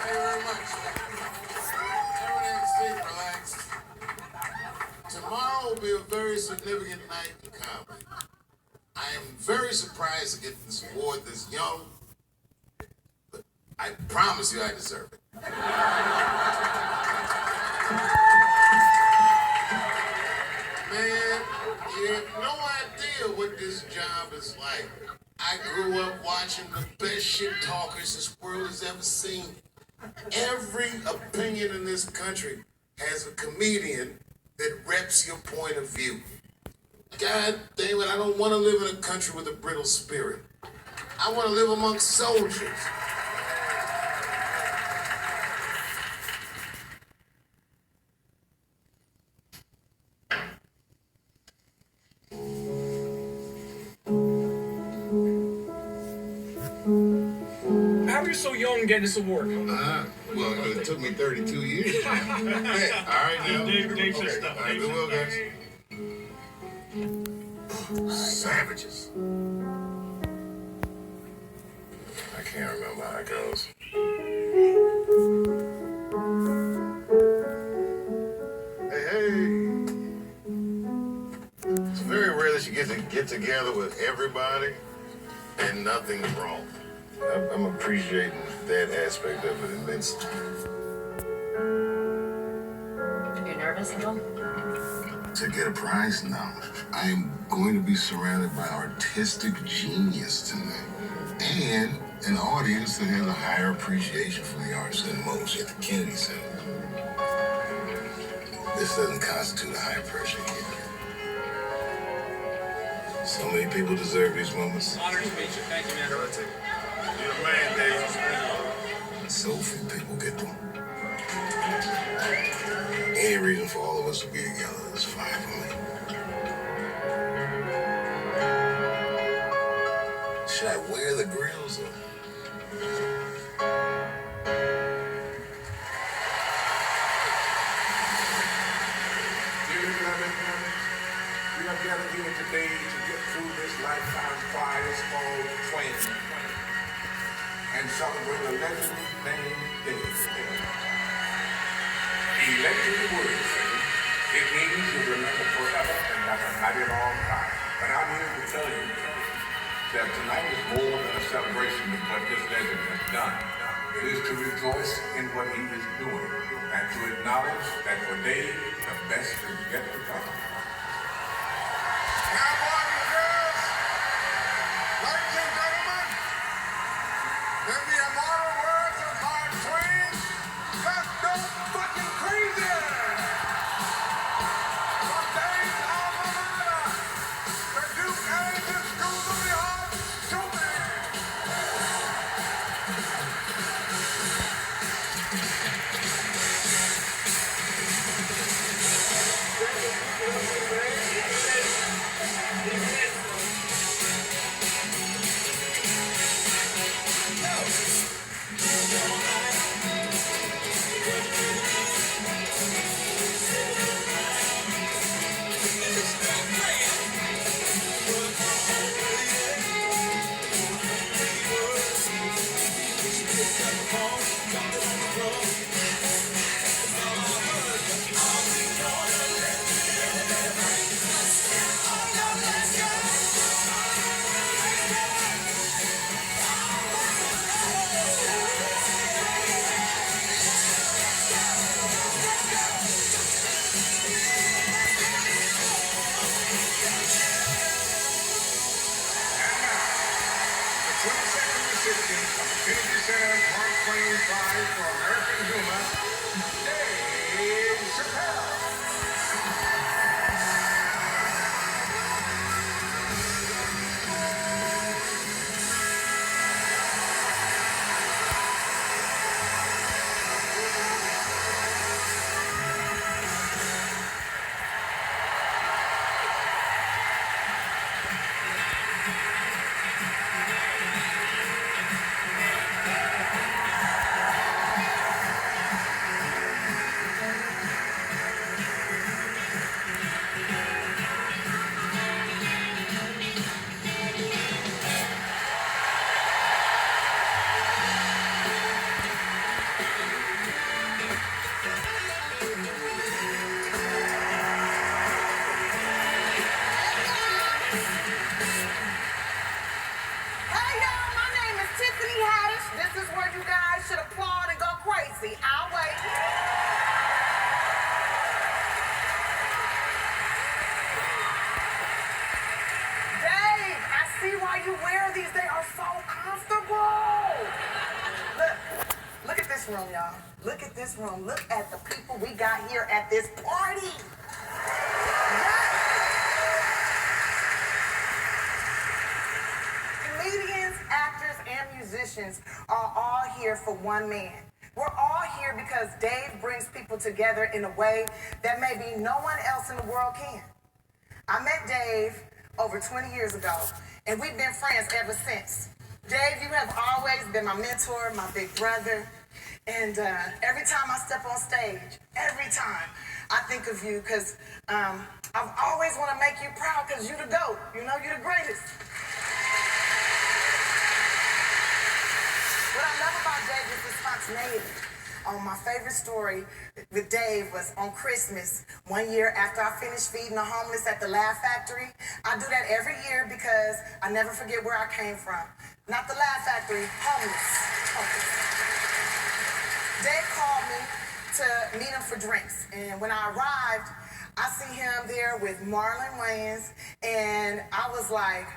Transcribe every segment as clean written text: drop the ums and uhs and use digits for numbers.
very much. Everyone stay relaxed. Tomorrow will be a very significant night in comedy. I am very surprised to get this award this young, but I promise you I deserve it. Man, you have no idea what this job is like. I grew up watching the best shit talkers this world has ever seen. Every opinion in this country has a comedian that reps your point of view. God damn it, I don't want to live in a country with a brittle spirit. I want to live amongst soldiers. How are you so young getting this award? Well, it took me 32 years. Hey, all right, now. Dave Okay. stuff. All right, good will, guys. Savages. I can't remember how it goes. Hey. It's very rare that you get to get together with everybody and nothing's wrong. I'm appreciating that aspect of it immensely. Are you nervous at all? To get a prize? No. I am going to be surrounded by artistic genius tonight. And an audience that has a higher appreciation for the arts than most at the Kennedy Center. This doesn't constitute a high pressure here. So many people deserve these moments. Honor to meet you. Thank you, man. You're a man, Dave. So few people get them. Any reason for all of us to be together is fine for me. Should I wear the grills or? We are gathered here today to get through this lifetime prize called Twain and celebrate a legend named Dave. Electric words, it means you remember forever, and that's a mighty long time. But I'm here to tell you that tonight is more than a celebration of what this legend has done. It is to rejoice in what he is doing and to acknowledge that for Dave, the best is yet to come. Now, boys and girls, ladies and gentlemen, in the immortal words of Mark Twain, let's go fucking crazy! For Dave's alma mater, the Duke Ellington School of the Arts, Twain! Mark Twain Prize for American Humor, Dave Chappelle. y'all. Look at this room. Look at the people we got here at this party. Comedians, actors, and musicians are all here for one man. We're all here because Dave brings people together in a way that maybe no one else in the world can. I met Dave over 20 years ago, and we've been friends ever since. Dave, you have always been my mentor, my big brother, and every time I step on stage, every time I think of you because I've always want to make you proud because you're the GOAT. You know, you're the greatest. What I love about Dave is his spontaneity. My favorite story with Dave was on Christmas. One year after I finished feeding the homeless at the Laugh Factory. I do that every year because I never forget where I came from. Not the Laugh Factory, homeless. Dave called me to meet him for drinks. And when I arrived, I see him there with Marlon Wayans. And I was like,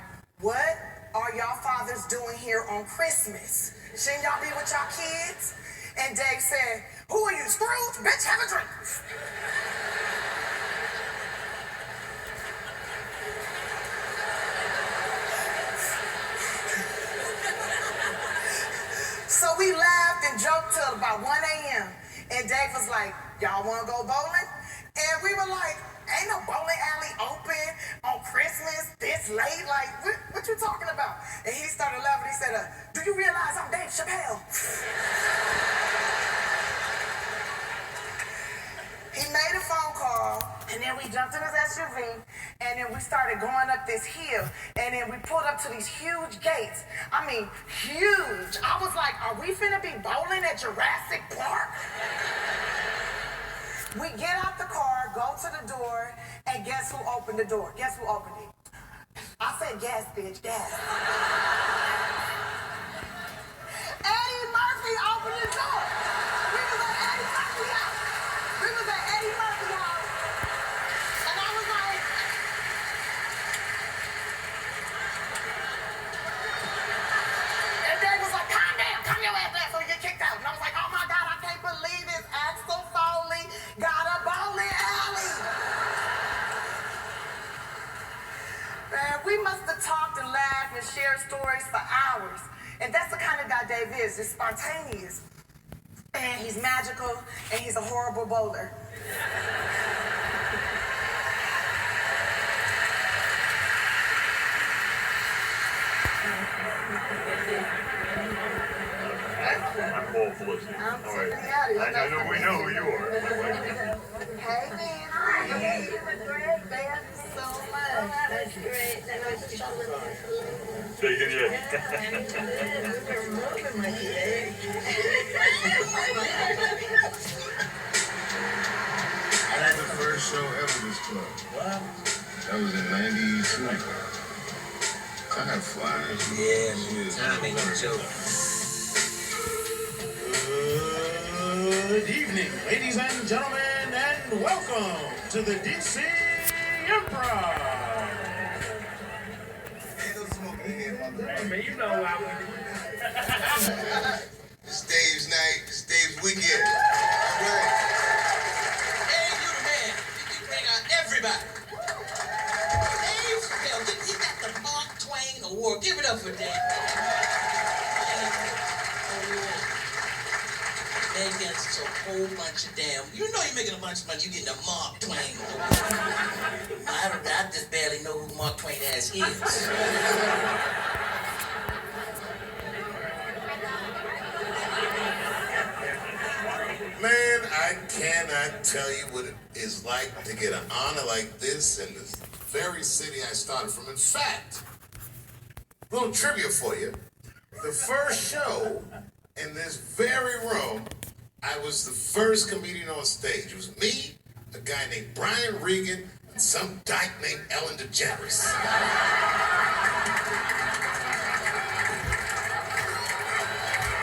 what are y'all fathers doing here on Christmas? Shouldn't y'all be with y'all kids? And Dave said, who are you, Scrooge? Bitch, have a drink. So we laughed and joked till about 1 a.m. And Dave was like, y'all want to go bowling? And we were like, ain't no bowling alley open on Christmas this late. Like, what you talking about? And he started laughing. He said, do you realize I'm Dave Chappelle? He made a phone call, and then we jumped in his SUV, and then we started going up this hill, and then we pulled up to these huge gates. I mean, huge. I was like, are we finna be bowling at Jurassic Park? We get out the car, go to the door, and guess who opened the door? Guess who opened it? I said gas, bitch, gas. Eddie Murphy opened the door. We was at Eddie Murphy house. We was at Eddie Murphy house. And I was like, and Dave was like, calm down, calm your ass down so you get kicked out. And I was like, oh my God, I can't believe this. Axel Foley got a bowling alley. Man, we must have talked and laughed and shared stories for hours. And that's the kind of guy Dave is, just spontaneous. And he's magical, and he's a horrible bowler. I'm all Felicity. I'm All right. Tiffany Addy. I know we know who you are. Hey, man. Hi. You look great. Thank you so much. That's great. That was chocolate. Taking you. We're moving with you, babe. I had the first show ever this club. Wow. That was in '92. I have flyers. Yeah, man. Time ain't no joke. Good evening, ladies and gentlemen, and welcome to the DC Improv. Hey, man, you know how we do. It's Dave's night. It's Dave's weekend. All right. Hey, you the man. You bring out everybody. Dave Chappelle, he got the Mark Twain Award. Give it up for Dave. Dave gets a whole bunch of damn. You know you're making a bunch of money. You're getting a Mark Twain Award. I just barely know who Mark Twain ass is. Man, I cannot tell you what it is like to get an honor like this in the very city I started from. In fact, a little trivia for you. The first show in this very room, I was the first comedian on stage. It was me, a guy named Brian Regan, and some dyke named Ellen DeGeneres.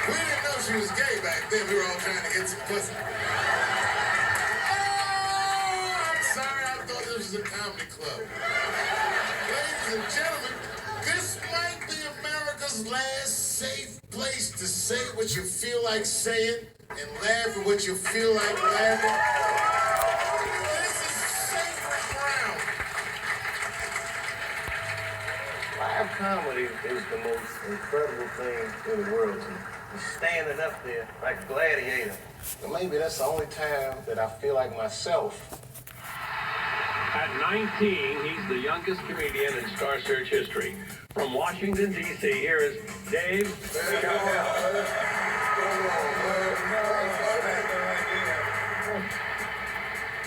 We didn't know she was gay back then. We were all trying to get some pussy. Oh, I'm sorry. I thought this was a comedy club. Ladies and gentlemen, this might be America's last safe place to say what you feel like saying and laugh at what you feel like laughing. This is sacred ground. Live comedy is the most incredible thing in the world to me. You're standing up there like a gladiator. And maybe that's the only time that I feel like myself. At 19, he's the youngest comedian in Star Search history. From Washington, D.C., here is Dave Chappelle.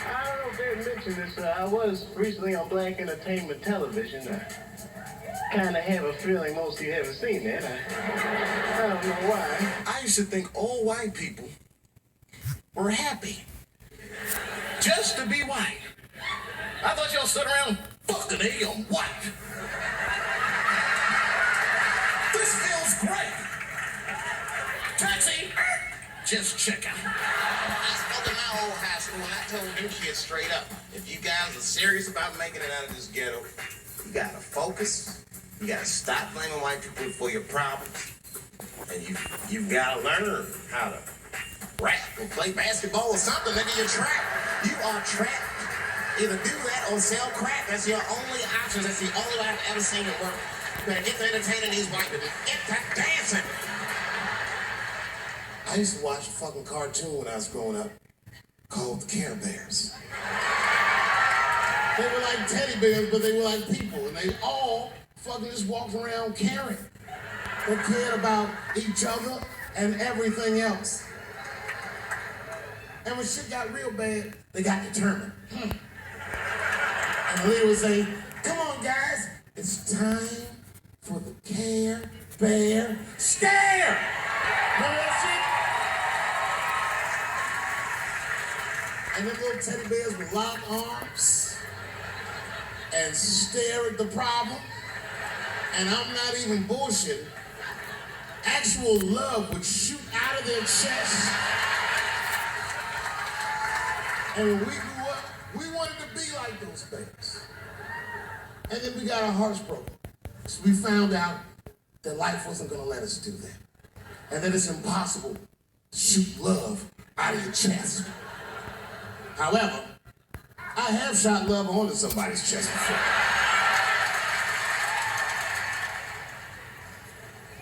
I don't know if they mentioned this. I was recently on Black Entertainment Television. I kind of have a feeling most of you haven't seen that. I don't know why. I used to think all white people were happy just to be white. I thought y'all stood around fucking I'm white. This feels great. Taxi, just check out. I spoke in my old high school and I told them kids straight up, if you guys are serious about making it out of this ghetto, you gotta focus. You gotta stop blaming white people for your problems. And you've gotta learn how to rap or play basketball or something. Nigga, you're trapped. You are trapped. Either do that or sell crack. That's your only option. That's the only way I've ever seen it work. You better get to entertaining these white people. Get to dancing. I used to watch a fucking cartoon when I was growing up called the Care Bears. They were like teddy bears, but they were like people, and they all fucking just walked around caring. They cared about each other and everything else. And when shit got real bad, they got determined. And the leader would say, come on guys, it's time for the Care Bear Stare! Remember that shit? And them little teddy bears would lock arms and stare at the problem. And I'm not even bullshitting. Actual love would shoot out of their chest. And when we grew up, we wanted to be like those bears. And then we got our hearts broken. So we found out that life wasn't gonna let us do that. And that it's impossible to shoot love out of your chest. However, I have shot love onto somebody's chest before.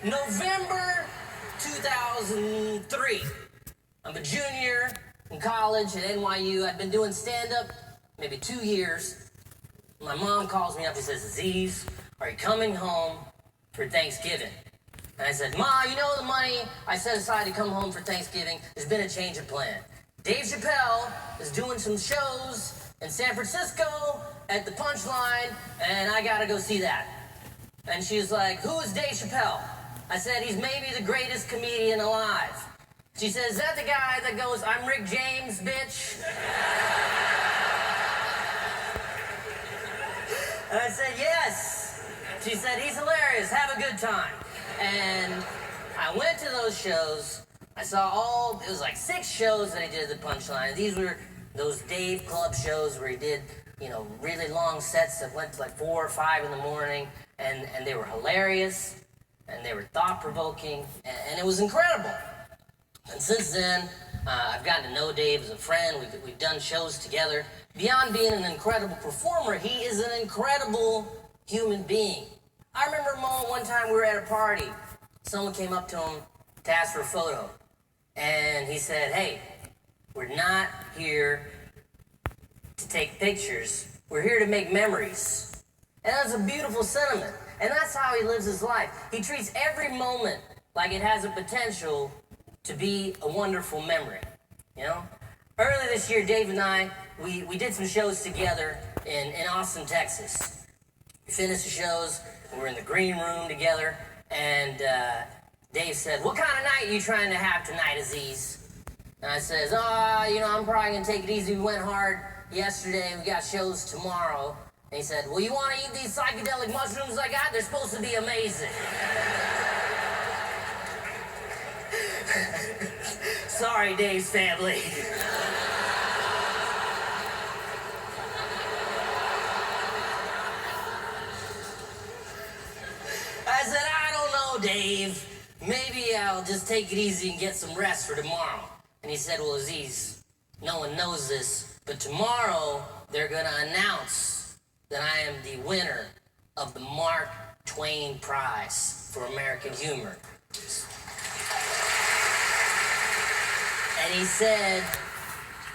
November 2003. I'm a junior in college at NYU. I'd been doing stand-up maybe 2 years. My mom calls me up and says, Aziz, are you coming home for Thanksgiving? And I said, Ma, you know the money I set aside to come home for Thanksgiving? There's been a change of plan. Dave Chappelle is doing some shows in San Francisco at the Punchline, and I gotta go see that. And she's like, who is Dave Chappelle? I said, he's maybe the greatest comedian alive. She says, is that the guy that goes, I'm Rick James, bitch? And I said, yes. She said, he's hilarious, have a good time. And I went to those shows. I saw it was like 6 shows that he did at the Punchline. These were those Dave Club shows where he did, really long sets that went to like 4 or 5 in the morning. And they were hilarious, and they were thought-provoking, and it was incredible. And since then, I've gotten to know Dave as a friend. We've done shows together. Beyond being an incredible performer, he is an incredible human being. I remember a moment one time we were at a party. Someone came up to him to ask for a photo. And he said, hey, we're not here to take pictures. We're here to make memories. And that's a beautiful sentiment. And that's how he lives his life. He treats every moment like it has a potential to be a wonderful memory, Earlier this year, Dave and I, we did some shows together in Austin, Texas. We finished the shows, we were in the green room together, and Dave said, what kind of night are you trying to have tonight, Aziz? And I says, I'm probably gonna take it easy. We went hard yesterday, we got shows tomorrow. And he said, well, you want to eat these psychedelic mushrooms I got? They're supposed to be amazing. Sorry, Dave's family. I said, I don't know, Dave. Maybe I'll just take it easy and get some rest for tomorrow. And he said, well, Aziz, no one knows this, but tomorrow they're going to announce that I am the winner of the Mark Twain Prize for American Humor. And he said,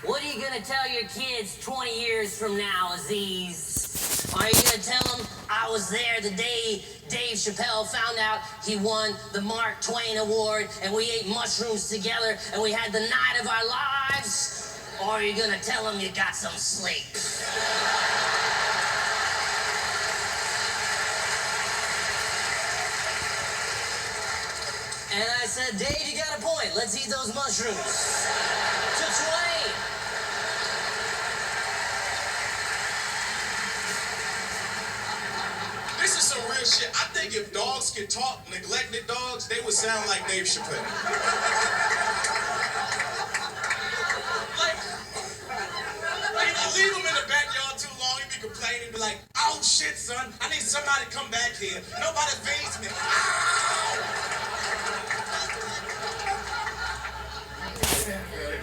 what are you going to tell your kids 20 years from now, Aziz? Are you going to tell them I was there the day Dave Chappelle found out he won the Mark Twain Award and we ate mushrooms together and we had the night of our lives? Or are you going to tell them you got some sleep? And I said, Dave, you got a point. Let's eat those mushrooms. To Twain. This is some real shit. I think if dogs could talk, neglected dogs, they would sound like Dave Chappelle. like if you leave him in the backyard too long, he be complaining, be like, oh shit, son, I need somebody to come back here. Nobody feeds me. Ow! The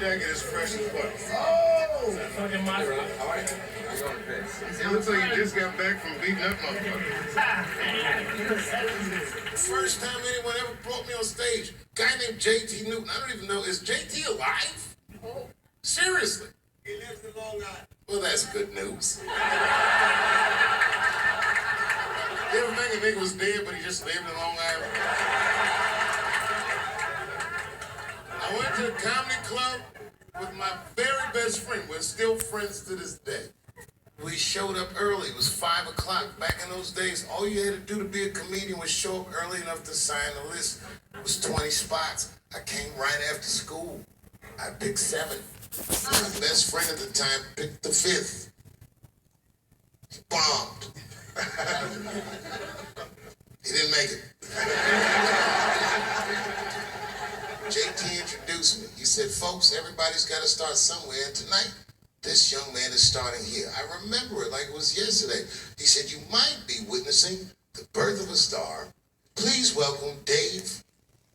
jacket is fresh as fuck. Oh! Fucking my It looks like you just got back from beating up motherfuckers. First time anyone ever brought me on stage, guy named JT Newton. I don't even know, is JT alive? Seriously? He lives in Long Island. Well, that's good news. You ever think a nigga was dead, but he just lived in Long Island? I went to the comedy club with my very best friend. We're still friends to this day. We showed up early. It was 5 o'clock. Back in those days, all you had to do to be a comedian was show up early enough to sign the list. It was 20 spots. I came right after school. I picked 7. My best friend at the time picked the 5th. He bombed. He didn't make it. JT introduced me. He said, folks, everybody's got to start somewhere. And tonight, this young man is starting here. I remember it like it was yesterday. He said, you might be witnessing the birth of a star. Please welcome Dave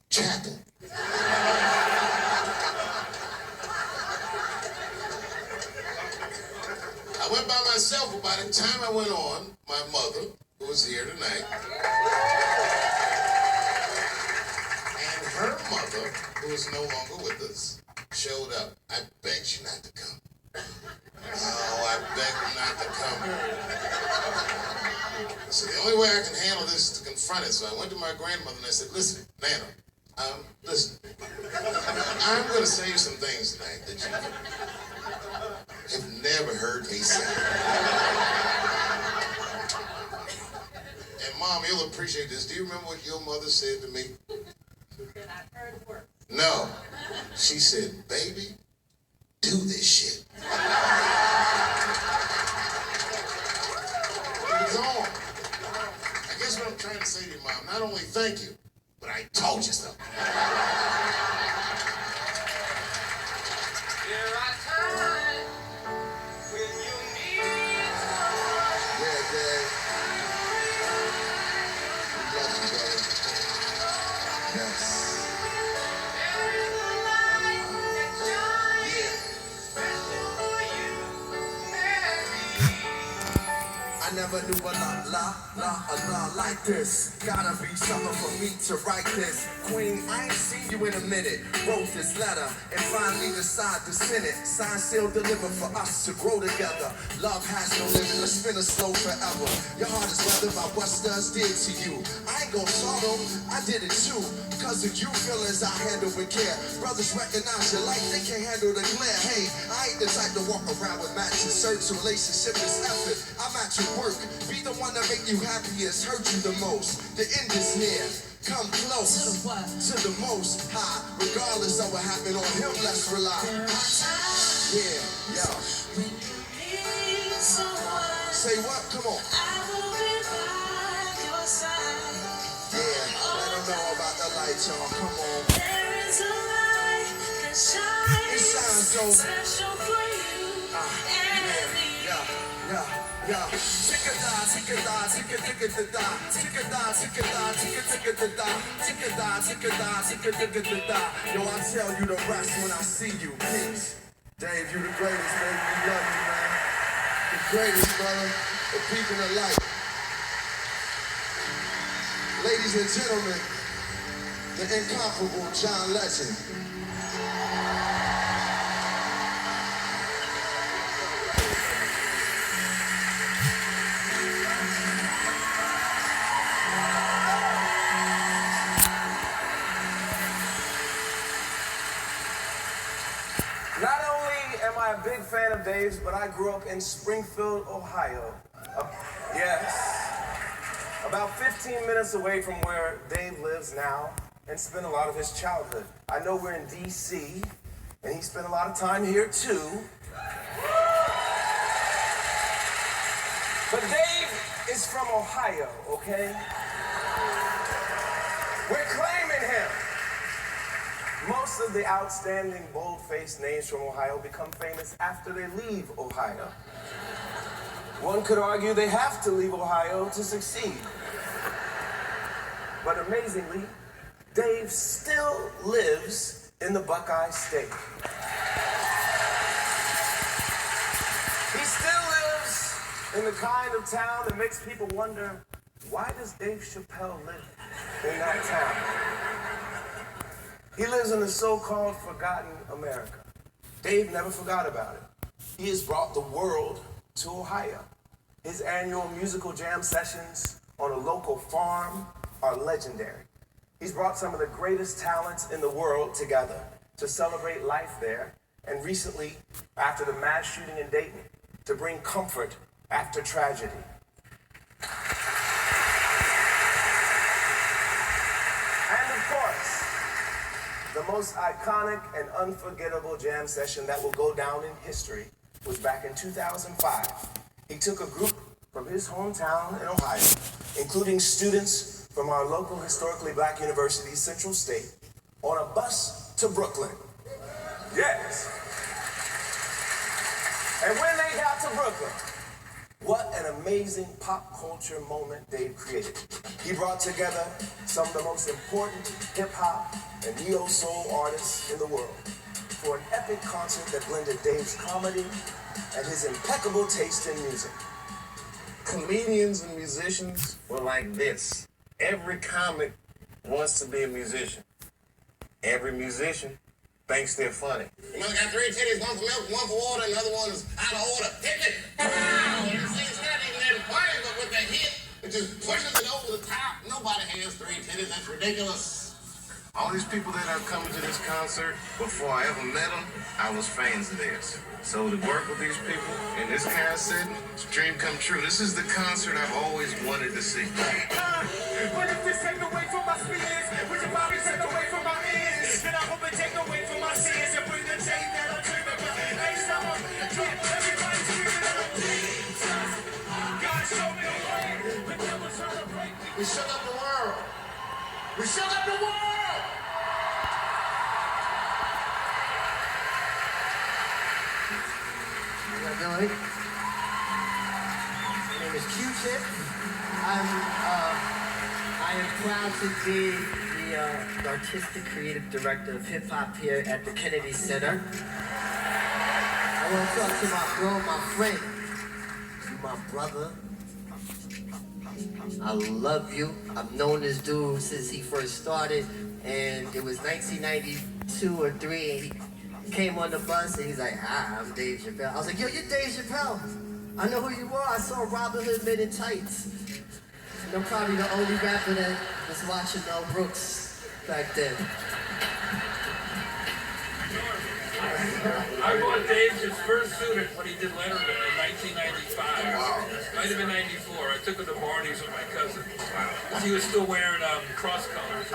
Chappelle. I went by myself, but by the time I went on, my mother, who was here tonight, and her mother, who is no longer with us, showed up. I begged you not to come. Oh, I begged her not to come. So the only way I can handle this is to confront it. So I went to my grandmother and I said, listen, Nana, listen, I'm going to say you some things tonight that you have never heard me say. And Mom, you'll appreciate this. Do you remember what your mother said to me? I've heard words. No. She said, baby, do this shit. It was on. I guess what I'm trying to say to you, Mom, not only thank you, but I told you so. There are times when you need someone. Yeah, Dad. We love you, brother. Yes. There is a light that shines special for you and me. I never knew a la like this. Gotta be something for me to write this. Queen, I ain't seen you in a minute. Wrote this letter and finally decide to send it. Sign, seal, deliver for us to grow together. Love has no limit, let's spin a slow forever. Your heart is weathered by what studs did to you. I ain't gon' sorrow, I did it too. Cause of you feelings I handle with care. Brothers recognize your life, they can't handle the glare. Hey, I ain't the type to walk around with matches. Search a relationship is effort. I'm at your work. Be the one that make you happiest, hurt you the most. The end is near. Come close to the most high. Regardless of what happened on him, let's rely. Yeah, yo. Say what? Come on. Yeah, let them know about the light, y'all. Come on. There is a light that shines It shines so special for you and me. yeah. Yeah, tick-a-da, tick-a-da, tick-a-tick-a-da-da, tick-a-da, tick-a-da, tick-a-tick-a-da-da, tick-a-da, tick-a-da, tick-a-tick-a-da. Yo, I'll tell you the rest when I see you. Peace. Dave, you the greatest, baby. We love you, man. The greatest, brother. The peak in the light. Ladies and gentlemen, the incomparable John Legend. Not only am I a big fan of Dave's, but I grew up in Springfield, Ohio. Yes. About 15 minutes away from where Dave lives now and spent a lot of his childhood. I know we're in D.C., and he spent a lot of time here too. But Dave is from Ohio, okay? We're claiming him. Most of the outstanding, bold-faced names from Ohio become famous after they leave Ohio. One could argue they have to leave Ohio to succeed. But amazingly, Dave still lives in the Buckeye State. He still lives in the kind of town that makes people wonder, why does Dave Chappelle live in that town? He lives in the so-called forgotten America. Dave never forgot about it. He has brought the world to Ohio. His annual musical jam sessions on a local farm are legendary. He's brought some of the greatest talents in the world together to celebrate life there, and recently, after the mass shooting in Dayton, to bring comfort after tragedy. And of course, the most iconic and unforgettable jam session that will go down in history was back in 2005. He took a group from his hometown in Ohio, including students from our local historically black university, Central State, on a bus to Brooklyn. Yes. And when they got to Brooklyn, what an amazing pop culture moment Dave created. He brought together some of the most important hip-hop and neo-soul artists in the world for an epic concert that blended Dave's comedy and his impeccable taste in music. Comedians and musicians were like this. Every comic wants to be a musician. Every musician thinks they're funny. You must got 3 titties, one for milk, one for water, another one is out of order. Hit me! Wow! It's not even that funny, but with the hit, it just pushes it over the top. Nobody has 3 titties. That's ridiculous. All these people that have come to this concert, before I ever met them, I was fans of theirs. So to work with these people in this kind of setting, it's a dream come true. This is the concert I've always wanted to see. What if this take away from my spirits? Would your body take away from my ears? Then I hope it take away from my sins and bring the change that I dream about. Hey, someone, everybody screaming out, Jesus. God show me the way. The devil's trying to break me. We shook up the world. We shook up the world! How you doing? My name is Q-Tip. I am proud to be the artistic creative director of hip hop here at the Kennedy Center. I want to talk to my bro, my friend, my brother. I love you. I've known this dude since he first started, and it was 1992 or 3. And he came on the bus and he's like, I'm Dave Chappelle. I was like, yo, you're Dave Chappelle. I know who you are. I saw Robin Hood Men in Tights. And I'm probably the only rapper that was watching Mel Brooks back then. I bought Dave's his first suit when he did Letterman in 1995. Wow. Might have been 94. I took him to Barney's with my cousin. Wow. He was still wearing cross colors.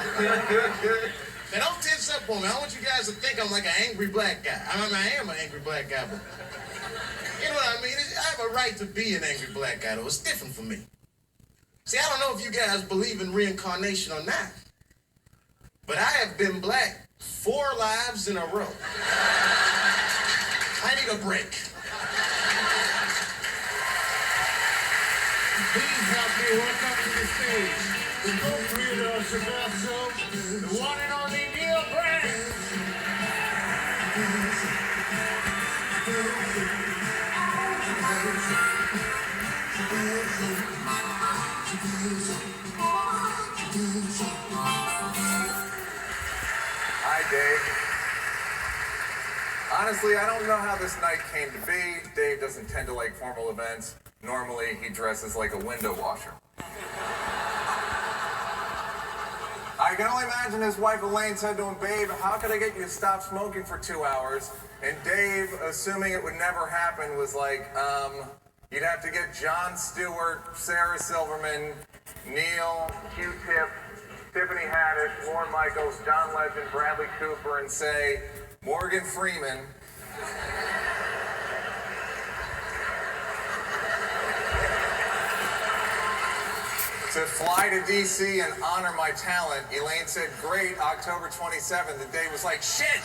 Now don't tense up on me. I want you guys to think I'm like an angry black guy. I mean, I am an angry black guy, but you know what I mean? I have a right to be an angry black guy, though. It's different for me. See, I don't know if you guys believe in reincarnation or not, but I have been black 4 lives in a row. I need a break. Please help me welcome to the stage the co-creator of Chappelle Show, the one and only Neil Brand. Hi, Dave. Honestly, I don't know how this night came to be. Dave doesn't tend to like formal events. Normally, he dresses like a window washer. I can only imagine his wife Elaine said to him, "Babe, how could I get you to stop smoking for 2 hours?" And Dave, assuming it would never happen, was like, you'd have to get Jon Stewart, Sarah Silverman, Neil, Q-Tip, Tiffany Haddish, Lorne Michaels, John Legend, Bradley Cooper, and say, Morgan Freeman. To fly to DC and honor my talent. Elaine said, great, October 27th. The day was like, shit!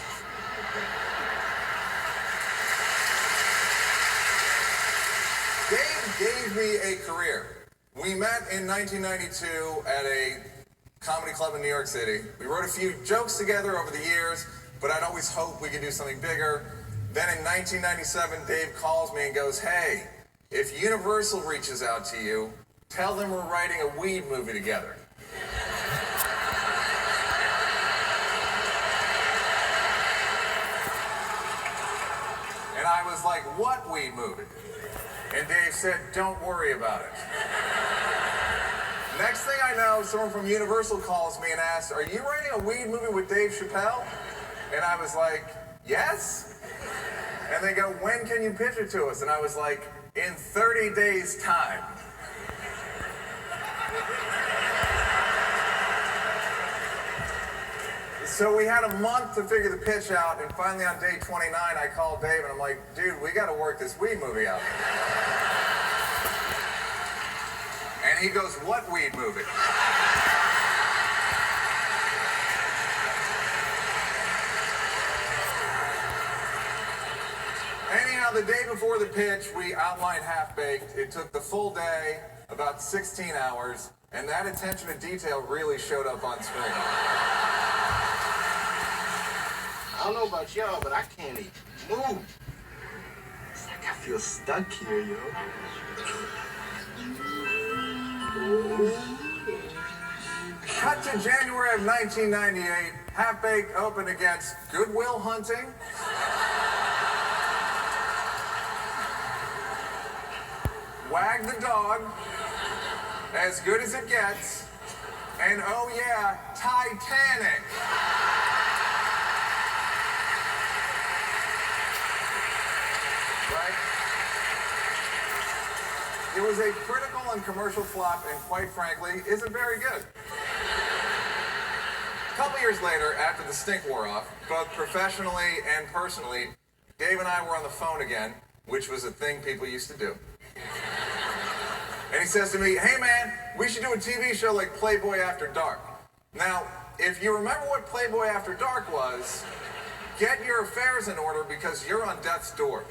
Dave gave me a career. We met in 1992 at a comedy club in New York City. We wrote a few jokes together over the years, but I'd always hoped we could do something bigger. Then in 1997, Dave calls me and goes, hey, if Universal reaches out to you, tell them we're writing a weed movie together. And I was like, what weed movie? And Dave said, don't worry about it. Next thing I know, someone from Universal calls me and asks, are you writing a weed movie with Dave Chappelle? And I was like, yes. And they go, when can you pitch it to us? And I was like, in 30 days' time. So we had a month to figure the pitch out, and finally on day 29, I called Dave, and I'm like, dude, we got to work this weed movie out. And he goes, what weed movie? Anyhow, the day before the pitch, we outlined Half-Baked. It took the full day, about 16 hours, and that attention to detail really showed up on screen. I don't know about y'all, but I can't even move. It's like I feel stuck here, yo. Cut to January of 1998. Half-Baked opened against Good Will Hunting, Wag the Dog, As Good as It Gets, and oh yeah, Titanic. Right? It was a critical and commercial flop, and quite frankly, isn't very good. A couple years later, after the stink wore off, both professionally and personally, Dave and I were on the phone again, which was a thing people used to do. And he says to me, hey man, we should do a TV show like Playboy After Dark. Now, if you remember what Playboy After Dark was, get your affairs in order because you're on death's door.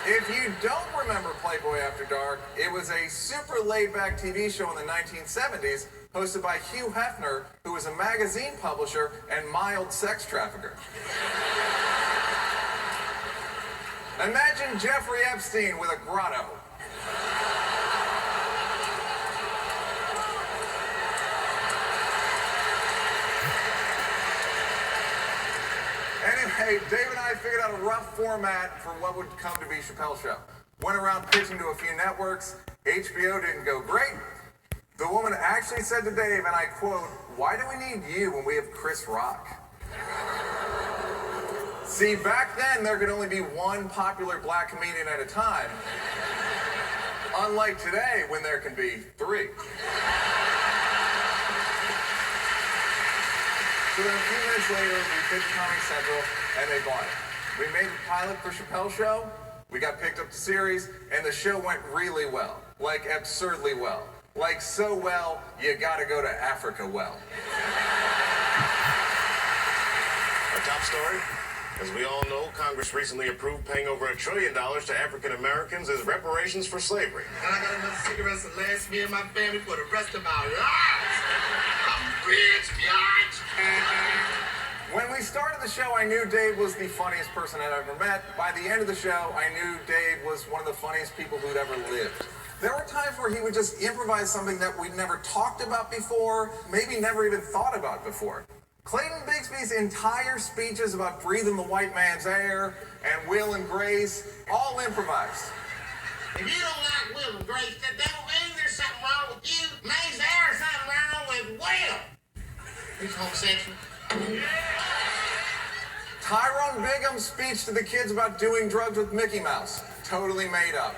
If you don't remember Playboy After Dark, it was a super laid-back TV show in the 1970s hosted by Hugh Hefner, who was a magazine publisher and mild sex trafficker. Imagine Jeffrey Epstein with a grotto. Anyway, Dave and I figured out a rough format for what would come to be Chappelle Show. Went around pitching to a few networks. HBO didn't go great. The woman actually said to Dave, and I quote, why do we need you when we have Chris Rock? See, back then, there could only be one popular black comedian at a time. Unlike today, when there can be 3. So then a few minutes later, we pitched Comedy Central, and they bought it. We made the pilot for Chappelle Show, we got picked up to series, and the show went really well. Like, absurdly well. Like, so well, you gotta go to Africa well. Our top story? As we all know, Congress recently approved paying over $1 trillion to African Americans as reparations for slavery. And I got enough cigarettes to last me and my family for the rest of our lives. I'm rich, biatch. When we started the show, I knew Dave was the funniest person I'd ever met. By the end of the show, I knew Dave was one of the funniest people who'd ever lived. There were times where he would just improvise something that we'd never talked about before, maybe never even thought about before. Clayton Bigsby's entire speeches about breathing the white man's air and Will and Grace, all improvised. If you don't like Will and Grace, that don't mean there's something wrong with you. Maybe there's something wrong with Will. He's homosexual. Tyrone Bigham's speech to the kids about doing drugs with Mickey Mouse, totally made up.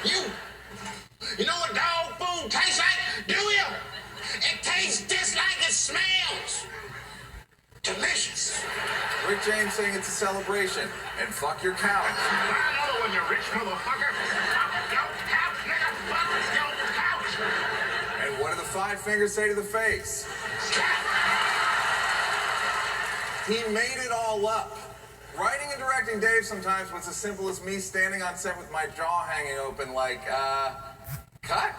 You know what dog food tastes like? Do you? It tastes just like it smells. Delicious. Rick James saying it's a celebration, and fuck your couch. I know when you're rich, motherfucker. Fuck your couch, nigga. Fuck your couch. And what do the five fingers say to the face? He made it all up. Writing and directing Dave sometimes was as simple as me standing on set with my jaw hanging open like, cut?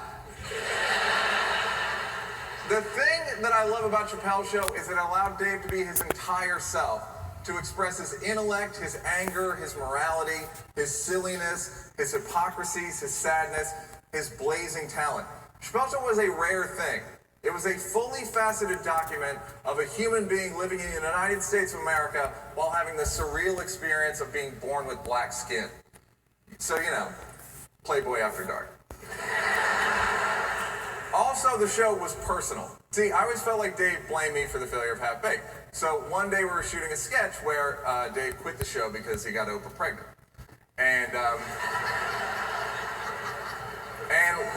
The thing that I love about Chappelle's show is it allowed Dave to be his entire self, to express his intellect, his anger, his morality, his silliness, his hypocrisies, his sadness, his blazing talent. Chappelle's show was a rare thing. It was a fully faceted document of a human being living in the United States of America while having the surreal experience of being born with black skin. So, you know, Playboy After Dark. Also, the show was personal. See, I always felt like Dave blamed me for the failure of Half Baked. So one day we were shooting a sketch where Dave quit the show because he got Oprah pregnant. And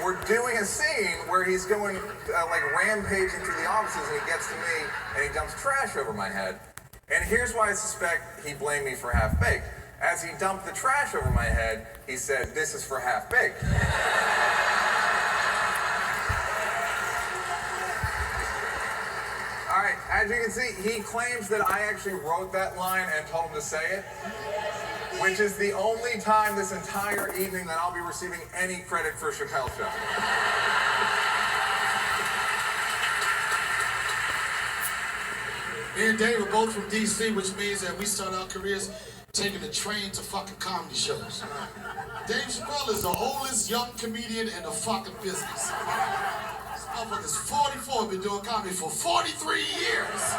we're doing a scene where he's going like rampaging through the offices, and he gets to me and he dumps trash over my head. And here's why I suspect he blamed me for Half Baked. As he dumped the trash over my head, he said, "This is for Half Baked." All right, as you can see, he claims that I actually wrote that line and told him to say it, which is the only time this entire evening that I'll be receiving any credit for Chappelle's show. Me and Dave are both from D.C., which means that we start our careers taking the train to fucking comedy shows. Dave Chappelle is the oldest young comedian in the fucking business. This motherfucker's 44, been doing comedy for 43 years.